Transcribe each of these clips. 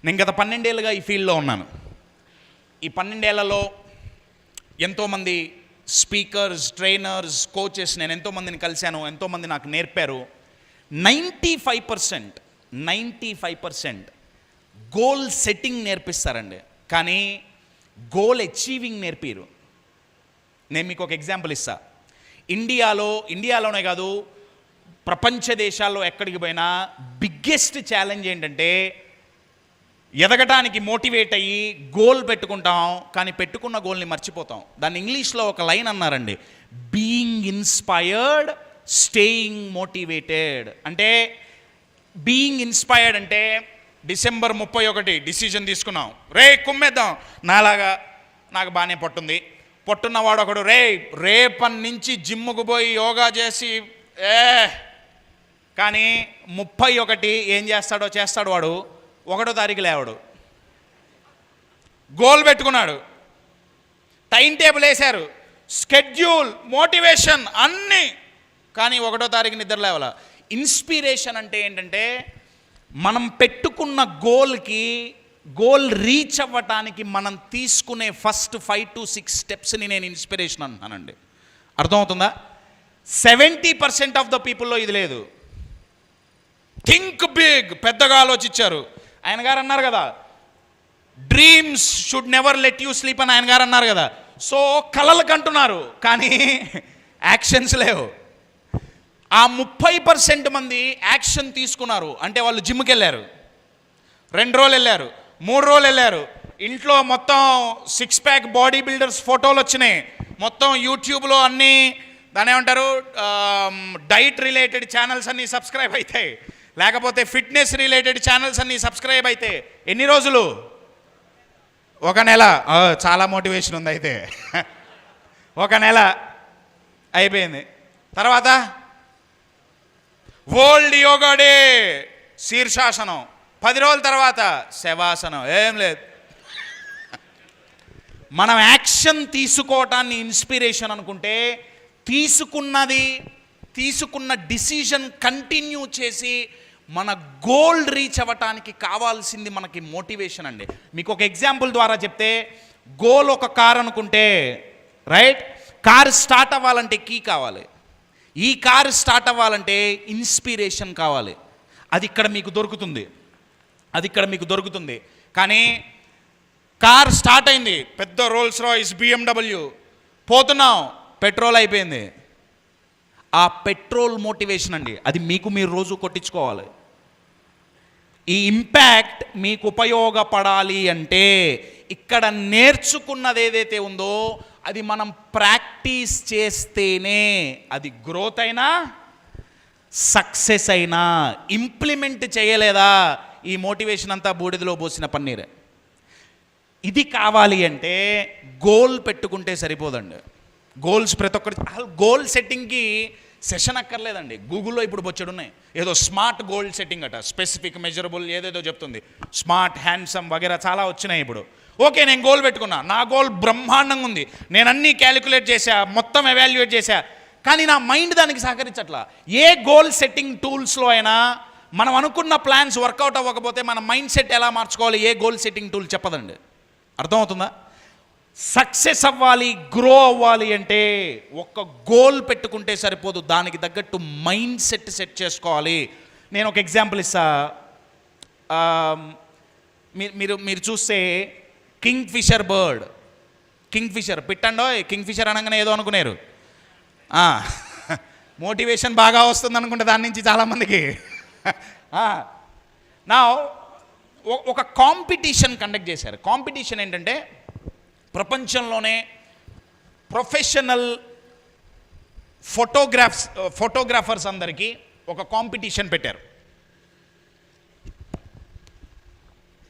నేను గత 12 ఏళ్ళుగా ఈ ఫీల్డ్లో ఉన్నాను. ఈ 12 ఏళ్లలో ఎంతోమంది స్పీకర్స్, ట్రైనర్స్, కోచెస్ నేను ఎంతోమందిని కలిశాను, ఎంతోమంది నాకు నేర్పారు. 95% గోల్ సెట్టింగ్ నేర్పిస్తారండి, కానీ గోల్ అచీవింగ్ నేర్పిరు. నేను మీకు ఒక ఎగ్జాంపుల్ ఇస్తా. ఇండియాలోనే కాదు, ప్రపంచ దేశాల్లో ఎక్కడికి పోయినా బిగ్గెస్ట్ ఛాలెంజ్ ఏంటంటే ఎదగటానికి మోటివేట్ అయ్యి గోల్ పెట్టుకుంటాం, కానీ పెట్టుకున్న గోల్ని మర్చిపోతాం. దాన్ని ఇంగ్లీష్లో ఒక లైన్ అన్నారండి, బీయింగ్ ఇన్స్పైర్డ్, స్టేయింగ్ మోటివేటెడ్. అంటే బీయింగ్ ఇన్స్పైర్డ్ అంటే డిసెంబర్ 31 డిసిజన్ తీసుకున్నాం, రే కుమ్మేద్దాం, నాకు బాగానే పొట్టున్నవాడు ఒకడు రేపటి నుంచి జిమ్ముకు పోయి యోగా చేసి కానీ 31 ఏం చేస్తాడు వాడు 1వ తారీఖు లేవాడు. గోల్ పెట్టుకున్నాడు, టైం టేబుల్ వేశారు, స్కెడ్యూల్, మోటివేషన్ అన్నీ, కానీ 1వ తారీఖు నిద్ర లేవాల. ఇన్స్పిరేషన్ అంటే ఏంటంటే మనం పెట్టుకున్న గోల్ రీచ్ అవ్వటానికి మనం తీసుకునే ఫస్ట్ 5 to 6 స్టెప్స్ని నేను ఇన్స్పిరేషన్ అంటున్నానండి. అర్థమవుతుందా? 70% ఆఫ్ ద పీపుల్లో ఇది లేదు. థింక్ బిగ్, పెద్దగా ఆలోచించారు. ఆయన గారు అన్నారు కదా, dreams should never let you sleep అని ఆయన గారు అన్నారు కదా. సో కలలు కంటున్నారు, కానీ యాక్షన్స్ లేవు. ఆ 30% మంది యాక్షన్ తీసుకున్నారు. అంటే వాళ్ళు జిమ్కి వెళ్ళారు, 2 రోజులు వెళ్ళారు, 3 రోజులు వెళ్ళారు, ఇంట్లో మొత్తం 6 ప్యాక్ బాడీ బిల్డర్స్ ఫోటోలు వచ్చినాయి, మొత్తం యూట్యూబ్లో అన్నీ దాని ఏమంటారు డైట్ రిలేటెడ్ ఛానల్స్ అన్నీ సబ్స్క్రైబ్ అవుతాయి, లేకపోతే ఫిట్నెస్ రిలేటెడ్ ఛానల్స్ అన్నీ సబ్స్క్రైబ్ అయితే ఎన్ని రోజులు? 1 నెల. చాలా మోటివేషన్ ఉంది. అయితే 1 నెల అయిపోయింది. తర్వాత వరల్డ్ యోగా డే, శీర్షాసనం. 10 రోజుల తర్వాత శవాసనం. ఏం లేదు. మనం యాక్షన్ తీసుకోవటాన్ని ఇన్స్పిరేషన్ అనుకుంటే, తీసుకున్న డిసిజన్ కంటిన్యూ చేసి మన గోల్ రీచ్ అవ్వటానికి కావాల్సింది మనకి మోటివేషన్ అండి. మీకు ఒక ఎగ్జాంపుల్ ద్వారా చెప్తే, గోల్ ఒక కార్ అనుకుంటే, రైట్, కార్ స్టార్ట్ అవ్వాలంటే కీ కావాలి. ఈ కార్ స్టార్ట్ అవ్వాలంటే ఇన్స్పిరేషన్ కావాలి. అది ఇక్కడ మీకు దొరుకుతుంది. కానీ కార్ స్టార్ట్ అయింది, పెద్ద రోల్స్ రాయిస్, BMW, పోతున్నాం, పెట్రోల్ అయిపోయింది. ఆ పెట్రోల్ మోటివేషన్ అండి, అది మీరు రోజు కొట్టించుకోవాలి. ఈ ఇంపాక్ట్ మీకు ఉపయోగపడాలి అంటే ఇక్కడ నేర్చుకున్నది ఏదైతే ఉందో అది మనం ప్రాక్టీస్ చేస్తేనే అది గ్రోత్ అయినా సక్సెస్ అయినా. ఇంప్లిమెంట్ చేయలేదా, ఈ మోటివేషన్ అంతా బూడిదలో పోసిన పన్నీరే. ఇది కావాలి అంటే గోల్ పెట్టుకుంటే సరిపోదండి. గోల్స్ ప్రతి ఒక్కరి గోల్ సెట్టింగ్కి సెషన్ అక్కర్లేదండి. గూగుల్లో ఇప్పుడు బొచ్చెడున్నాయి. ఏదో స్మార్ట్ గోల్ సెట్టింగ్ అట, స్పెసిఫిక్, మెజరబుల్, ఏదేదో చెప్తుంది. స్మార్ట్, హ్యాండ్సమ్ వగేరా చాలా వచ్చినాయి ఇప్పుడు. ఓకే, నేను గోల్ పెట్టుకున్నా, నా గోల్ బ్రహ్మాండంగా ఉంది, నేను అన్నీ క్యాలిక్యులేట్ చేశా, మొత్తం ఎవాల్యుయేట్ చేశా, కానీ నా మైండ్ దానికి సహకరించట్లా. ఏ గోల్ సెట్టింగ్ టూల్స్లో అయినా మనం అనుకున్న ప్లాన్స్ వర్కౌట్ అవ్వకపోతే మన మైండ్ సెట్ ఎలా మార్చుకోవాలి, ఏ గోల్ సెట్టింగ్ టూల్ చెప్పదండి. అర్థమవుతుందా? సక్సెస్ అవ్వాలి, గ్రో అవ్వాలి అంటే ఒక్క గోల్ పెట్టుకుంటే సరిపోదు, దానికి తగ్గట్టు మైండ్ సెట్ చేసుకోవాలి. నేను ఒక ఎగ్జాంపుల్ ఇస్తా. మీరు చూస్తే కింగ్ ఫిషర్ బర్డ్, పిట్టండో, కింగ్ ఫిషర్ అనగానే ఏదో అనుకున్నారు, మోటివేషన్ బాగా వస్తుంది అనుకుంటే దాని నుంచి చాలామందికి. నా ఒక కాంపిటీషన్ కండక్ట్ చేశారు. కాంపిటీషన్ ఏంటంటే ప్రపంచంలోనే ప్రొఫెషనల్ ఫోటోగ్రాఫర్స్ అందరికీ ఒక కాంపిటీషన్ పెట్టారు.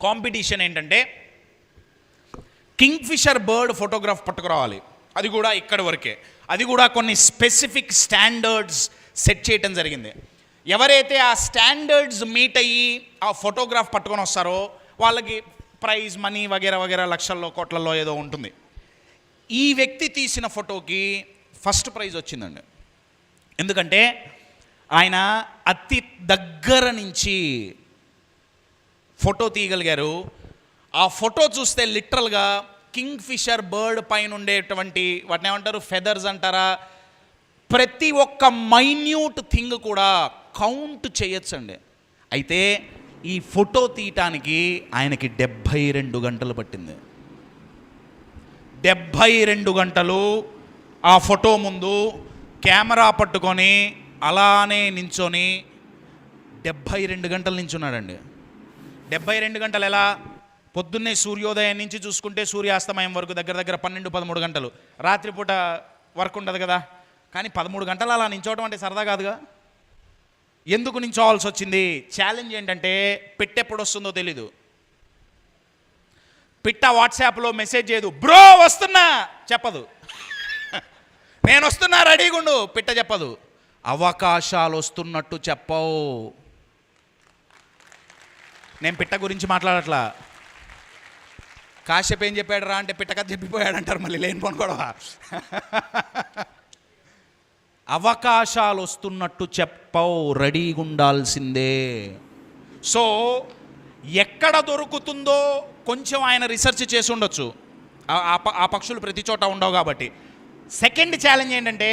కాంపిటీషన్ ఏంటంటే కింగ్ ఫిషర్ బర్డ్ ఫోటోగ్రాఫ్ పట్టుకురావాలి, అది కూడా ఇక్కడి వరకే, అది కూడా కొన్ని స్పెసిఫిక్ స్టాండర్డ్స్ సెట్ చేయటం జరిగింది. ఎవరైతే ఆ స్టాండర్డ్స్ మీట్ అయ్యి ఆ ఫోటోగ్రాఫ్ పట్టుకొని వస్తారో వాళ్ళకి ప్రైజ్ మనీ వగేరా లక్షల్లో కోట్లలో ఏదో ఉంటుంది. ఈ వ్యక్తి తీసిన ఫోటోకి ఫస్ట్ ప్రైజ్ వచ్చిందండి. ఎందుకంటే ఆయన అతి దగ్గర నుంచి ఫోటో తీయగలిగారు. ఆ ఫోటో చూస్తే లిటరల్గా కింగ్ ఫిషర్ బర్డ్ పైన ఉండేటువంటి వాటిని ఏమంటారు, ఫెదర్స్ అంటారా, ప్రతి ఒక్క మైన్యూట్ థింగ్ కూడా కౌంట్ చేయొచ్చండి. అయితే ఈ ఫోటో తీయటానికి ఆయనకి 72 గంటలు పట్టింది. 72 గంటలు ఆ ఫోటో ముందు కెమెరా పట్టుకొని అలానే నించొని 72 గంటలు నించున్నాడండి. 72 గంటలు ఎలా? పొద్దున్నే సూర్యోదయం నుంచి చూసుకుంటే సూర్యాస్తమయం వరకు దగ్గర దగ్గర 12-13 గంటలు. రాత్రిపూట వర్క్ ఉండదు కదా, కానీ 13 గంటలు అలా నించోవడం అంటే సరదా కాదుగా. ఎందుకు నించోవాల్సి వచ్చింది? ఛాలెంజ్ ఏంటంటే పిట్ట ఎప్పుడు వస్తుందో తెలీదు. పిట్ట వాట్సాప్లో మెసేజ్ చేయదు, బ్రో వస్తున్నా చెప్పదు. నేను వస్తున్నా రెడీగుండు పిట్ట చెప్పదు. అవకాశాలు వస్తున్నట్టు చెప్పవు. నేను పిట్ట గురించి మాట్లాడట్లా. కాశ్యప్ ఏం చెప్పాడు రా అంటే పిట్ట కథ చెప్పిపోయాడంటారు మళ్ళీ లేనిపోను కూడా. అవకాశాలు వస్తున్నట్టు చెప్పవు, రెడీగా ఉండాల్సిందే. సో ఎక్కడ దొరుకుతుందో కొంచెం ఆయన రీసెర్చ్ చేసి ఉండొచ్చు. ఆ పక్షులు ప్రతి చోట ఉండవు కాబట్టి. సెకండ్ ఛాలెంజ్ ఏంటంటే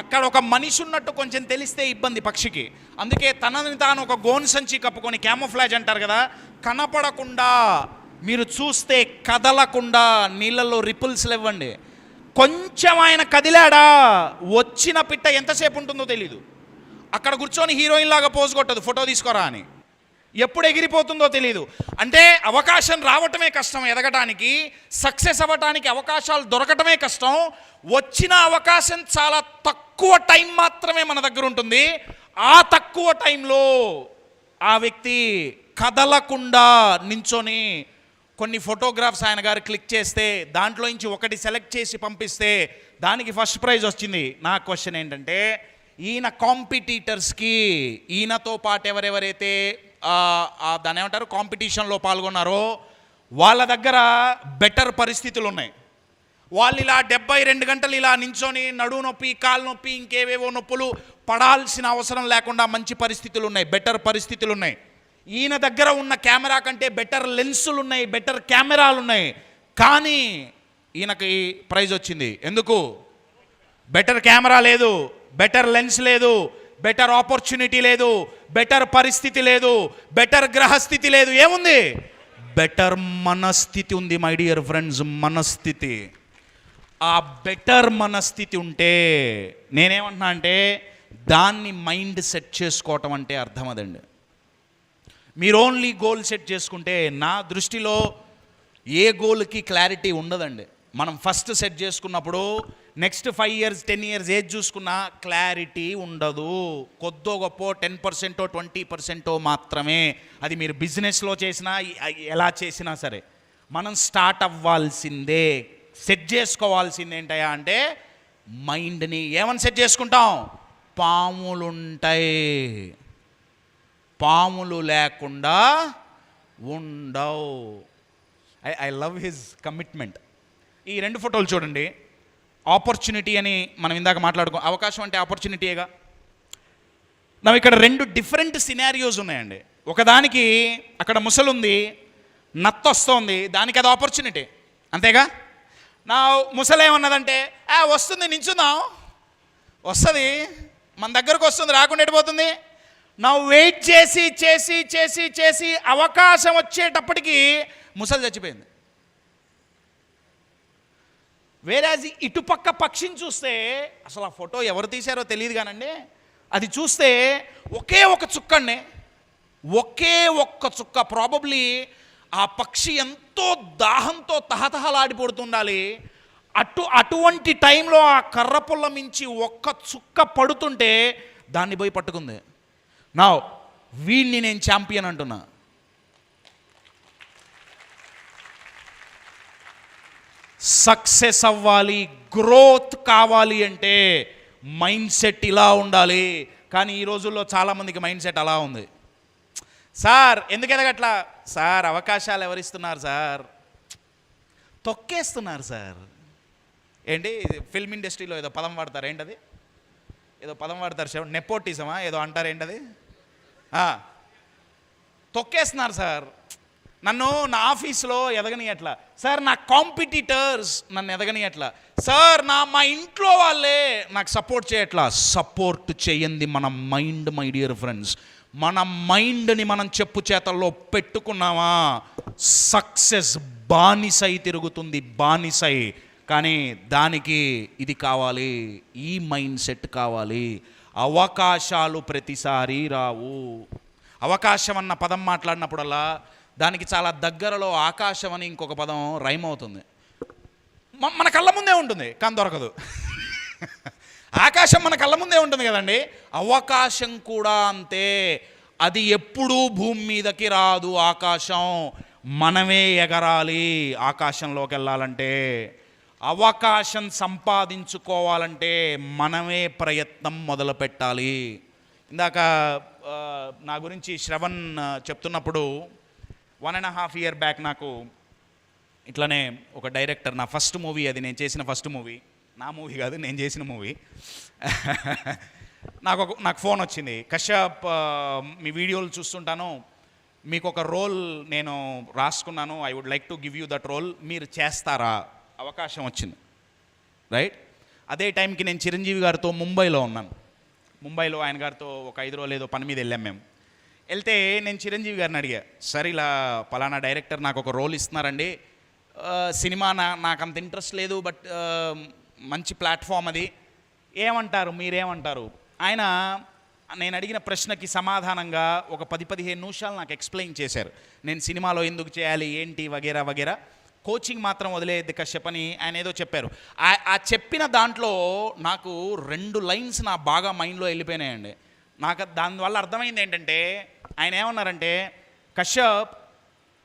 అక్కడ ఒక మనిషి ఉన్నట్టు కొంచెం తెలిస్తే ఇబ్బంది పక్షికి. అందుకే తనని తాను ఒక గోను సంచి కప్పుకొని, క్యామోఫ్లాజ్ అంటారు కదా, కనపడకుండా మీరు చూస్తే కదలకుండా నీళ్ళల్లో రిపుల్స్లు ఇవ్వండి. కొంచెం ఆయన కదిలాడా వచ్చిన పిట్ట ఎంతసేపు ఉంటుందో తెలీదు. అక్కడ కూర్చొని హీరోయిన్ లాగా పోజ్ కొట్టదు ఫోటో తీసుకోరా అని. ఎప్పుడు ఎగిరిపోతుందో తెలీదు. అంటే అవకాశం రావటమే కష్టం ఎదగటానికి, సక్సెస్ అవ్వటానికి అవకాశాలు దొరకటమే కష్టం. వచ్చిన అవకాశం చాలా తక్కువ టైం మాత్రమే మన దగ్గర ఉంటుంది. ఆ తక్కువ టైంలో ఆ వ్యక్తి కదలకుండా నించొని కొన్ని ఫోటోగ్రాఫ్స్ ఆయన గారు క్లిక్ చేస్తే దాంట్లో నుంచి ఒకటి సెలెక్ట్ చేసి పంపిస్తే దానికి ఫస్ట్ ప్రైజ్ వచ్చింది. నా క్వశ్చన్ ఏంటంటే ఈయన కాంపిటీటర్స్కి, ఈయనతో పాటు ఎవరెవరైతే దాని ఏమంటారు కాంపిటీషన్లో పాల్గొన్నారో వాళ్ళ దగ్గర బెటర్ పరిస్థితులు ఉన్నాయి. వాళ్ళు ఇలా 72 గంటలు ఇలా నించొని నడువు నొప్పి, కాలు నొప్పి, ఇంకేవేవో నొప్పులు పడాల్సిన అవసరం లేకుండా మంచి పరిస్థితులు ఉన్నాయి, బెటర్ పరిస్థితులు ఉన్నాయి. ఈయన దగ్గర ఉన్న కెమెరా కంటే బెటర్ లెన్సులు ఉన్నాయి, బెటర్ కెమెరాలు ఉన్నాయి. కానీ ఈయనకి ప్రైజ్ వచ్చింది. ఎందుకు? బెటర్ కెమెరా లేదు, బెటర్ లెన్స్ లేదు, బెటర్ ఆపర్చునిటీ లేదు, బెటర్ పరిస్థితి లేదు, బెటర్ గ్రహస్థితి లేదు. ఏముంది? బెటర్ మనస్థితి ఉంది మై డియర్ ఫ్రెండ్స్. మనస్థితి. ఆ బెటర్ మనస్థితి ఉంటే నేనేమంటున్నా అంటే దాన్ని మైండ్ సెట్ చేసుకోవటం అంటే అర్థం అదండి. మీరు ఓన్లీ గోల్ సెట్ చేసుకుంటే నా దృష్టిలో ఏ గోల్కి క్లారిటీ ఉండదండి. మనం ఫస్ట్ సెట్ చేసుకున్నప్పుడు నెక్స్ట్ 5 years 10 years ఏది చూసుకున్నా క్లారిటీ ఉండదు. కొద్దో గొప్ప 10% 20% మాత్రమే. అది మీరు బిజినెస్లో చేసినా ఎలా చేసినా సరే మనం స్టార్ట్ అవ్వాల్సిందే. సెట్ చేసుకోవాల్సింది ఏంటయ్యా అంటే మైండ్ని. ఏమని సెట్ చేసుకుంటాం? పాములుంటాయి, పాములు లేకుండా ఉండవు. I love his commitment. ఈ 2 ఫోటోలు చూడండి. ఆపర్చునిటీ అని మనం ఇందాక మాట్లాడుకో, అవకాశం అంటే ఆపర్చునిటీగా. నా ఇక్కడ 2 డిఫరెంట్ సినారియోస్ ఉన్నాయండి. ఒకదానికి అక్కడ ముసలుంది, నత్తొస్తోంది, దానికి అది ఆపర్చునిటీ, అంతేగా. నా ముసలేమన్నదంటే వస్తుంది నించుందాం, వస్తుంది మన దగ్గరకు వస్తుంది, రాకుండా ఎడిపోతుంది. నా వెయిట్ చేసి చేసి చేసి చేసి అవకాశం వచ్చేటప్పటికి ముసలి చచ్చిపోయింది. వేరేజ్ ఇటుపక్క పక్షిని చూస్తే అసలు ఆ ఫోటో ఎవరు తీశారో తెలియదు కానండి, అది చూస్తే ఒకే ఒక చుక్కండి, ఒకే ఒక్క చుక్క. ప్రాబబ్లీ ఆ పక్షి ఎంతో దాహంతో తహతహలాడిపడుతుండాలి. అటువంటి టైంలో ఆ కర్రపుల్ల మించి ఒక్క చుక్క పడుతుంటే దాన్ని పోయి పట్టుకుంది. నా వీడిని నేను ఛాంపియన్ అంటున్నా. సక్సెస్ అవ్వాలి, గ్రోత్ కావాలి అంటే మైండ్ సెట్ ఇలా ఉండాలి. కానీ ఈ రోజుల్లో చాలామందికి మైండ్ సెట్ అలా ఉంది. సార్ ఎందుకు ఎదగట్లా? సార్ అవకాశాలు ఎవరిస్తున్నారు సార్? తొక్కేస్తున్నారు సార్. ఏంటి ఫిల్మ్ ఇండస్ట్రీలో ఏదో పదం వాడతారు, ఏంటది? ఏదో పదం వాడతారు, నెపోటిజమా ఏదో అంటారు, ఏంటది? తొక్కేస్తున్నారు సార్. నన్ను నా ఆఫీస్లో ఎదగనియట్లా సార్, నా కాంపిటీటర్స్ నన్ను ఎదగనియట్లా సార్, మా ఇంట్లో వాళ్ళే నాకు సపోర్ట్ చేయట్లా. సపోర్ట్ చేయండి మన మైండ్, మై డియర్ ఫ్రెండ్స్. మన మైండ్ని మనం చెప్పు చేతల్లో పెట్టుకున్నామా, సక్సెస్ బానిసై తిరుగుతుంది, బానిసై. కానీ దానికి ఇది కావాలి, ఈ మైండ్ సెట్ కావాలి. అవకాశాలు ప్రతిసారి రావు. అవకాశం అన్న పదం మాట్లాడినప్పుడల్లా దానికి చాలా దగ్గరలో ఆకాశం అని ఇంకొక పదం రైమ్ అవుతుంది. మన కళ్ళ ముందే ఉంటుంది కానీ దొరకదు. ఆకాశం మన కళ్ళ ముందే ఉంటుంది కదండి, అవకాశం కూడా అంతే. అది ఎప్పుడూ భూమి మీదకి రాదు. ఆకాశం మనమే ఎగరాలి. ఆకాశంలోకి వెళ్ళాలంటే, అవకాశం సంపాదించుకోవాలంటే మనమే ప్రయత్నం మొదలు పెట్టాలి. ఇందాక నా గురించి శ్రవణ్ చెప్తున్నప్పుడు 1.5 year బ్యాక్ నాకు ఇట్లనే ఒక డైరెక్టర్, నా ఫస్ట్ మూవీ, అది నేను చేసిన ఫస్ట్ మూవీ, నా మూవీ కాదు నేను చేసిన మూవీ, నాకు ఫోన్ వచ్చింది, కశ్యప్ మీ వీడియోలు చూస్తుంటాను, మీకు ఒక రోల్ నేను రాసుకున్నాను, I would like to give you that role, మీరు చేస్తారా? అవకాశం వచ్చింది, రైట్. అదే టైంకి నేను చిరంజీవి గారితో ముంబైలో ఉన్నాను. ముంబైలో ఆయన గారితో ఒక 5 రోజులు ఏదో పని మీద వెళ్ళాం మేము. వెళ్తే నేను చిరంజీవి గారిని అడిగా, సార్ ఇలా పలానా డైరెక్టర్ నాకు ఒక రోల్ ఇస్తున్నారండి, సినిమా నాకు అంత ఇంట్రెస్ట్ లేదు, బట్ మంచి ప్లాట్ఫామ్ అది, ఏమంటారు, మీరేమంటారు? ఆయన నేను అడిగిన ప్రశ్నకి సమాధానంగా ఒక 10-15 నిమిషాలు నాకు ఎక్స్ప్లెయిన్ చేశారు. నేను సినిమాలో ఎందుకు చేయాలి, ఏంటి, వగేరా వగేరా. కోచింగ్ మాత్రం వదిలేద్ది కశ్యప్ అని ఆయన ఏదో చెప్పారు. ఆ చెప్పిన దాంట్లో నాకు 2 లైన్స్ నా బాగా మైండ్లో వెళ్ళిపోయినాయండి. నాకు దానివల్ల అర్థమైంది ఏంటంటే, ఆయన ఏమన్నారంటే, కశ్యప్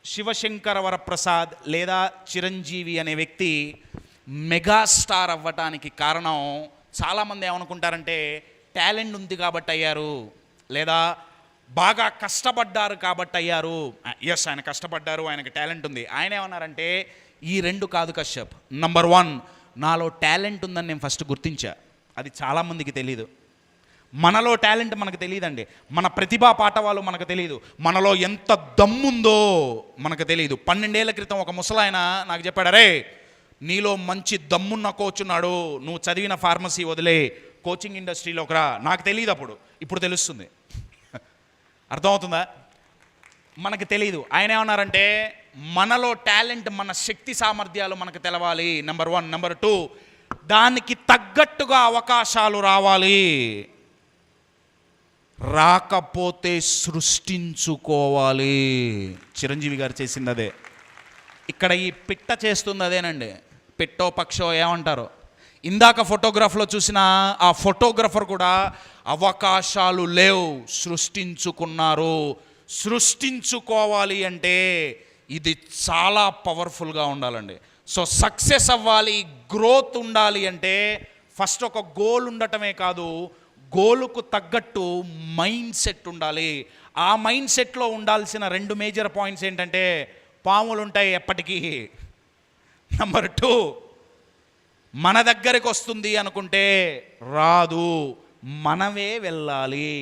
శివశంకర వరప్రసాద్ లేదా చిరంజీవి అనే వ్యక్తి మెగాస్టార్ అవ్వటానికి కారణం, చాలామంది ఏమనుకుంటారంటే టాలెంట్ ఉంది కాబట్టి అయ్యారు, లేదా బాగా కష్టపడ్డారు కాబట్టి అయ్యారు. ఎస్, ఆయన కష్టపడ్డారు, ఆయనకి టాలెంట్ ఉంది. ఆయన ఏమన్నారంటే ఈ 2 కాదు కశ్యప్. నంబర్ 1, నాలో టాలెంట్ ఉందని నేను ఫస్ట్ గుర్తించా. అది చాలామందికి తెలీదు. మనలో టాలెంట్ మనకు తెలియదండి, మన ప్రతిభా పాఠవాలు మనకు తెలియదు, మనలో ఎంత దమ్ముందో మనకు తెలియదు. 12 ఏళ్ల క్రితం ఒక ముసలాయన నాకు చెప్పాడు, అరే నీలో మంచి దమ్మున్న కోచ్ ఉన్నాడు, నువ్వు చదివిన ఫార్మసీ వదిలే కోచింగ్ ఇండస్ట్రీలోకి రా. నాకు తెలియదు అప్పుడు, ఇప్పుడు తెలుస్తుంది. అర్థమవుతుందా? మనకు తెలియదు. ఆయన ఏమన్నారంటే మనలో టాలెంట్, మన శక్తి సామర్థ్యాలు మనకు తెలవాలి, నెంబర్ 1. నెంబర్ 2, దానికి తగ్గట్టుగా అవకాశాలు రావాలి. రాకపోతే సృష్టించుకోవాలి. చిరంజీవి గారు చేసింది అదే. ఇక్కడ ఈ పిట్ట చేస్తుంది అదేనండి. పిట్టో పక్షో ఏమంటారో. ఇందాక ఫోటోగ్రాఫ్లో చూసిన ఆ ఫోటోగ్రఫర్ కూడా అవకాశాలు లేవు, సృష్టించుకున్నారు. సృష్టించుకోవాలి అంటే ఇది చాలా పవర్ఫుల్గా ఉండాలండి. సో సక్సెస్ అవ్వాలి, గ్రోత్ ఉండాలి అంటే ఫస్ట్ ఒక గోల్ ఉండటమే కాదు, గోలుకు తగ్గట్టు మైండ్ సెట్ ఉండాలి. ఆ మైండ్ సెట్లో ఉండాల్సిన 2 మేజర్ పాయింట్స్ ఏంటంటే, పాములు ఉంటాయి ఎప్పటికీ. నెంబర్ 2, మన దగ్గరికి వస్తుంది అనుకుంటే రాదు, మనమే వెళ్ళాలి.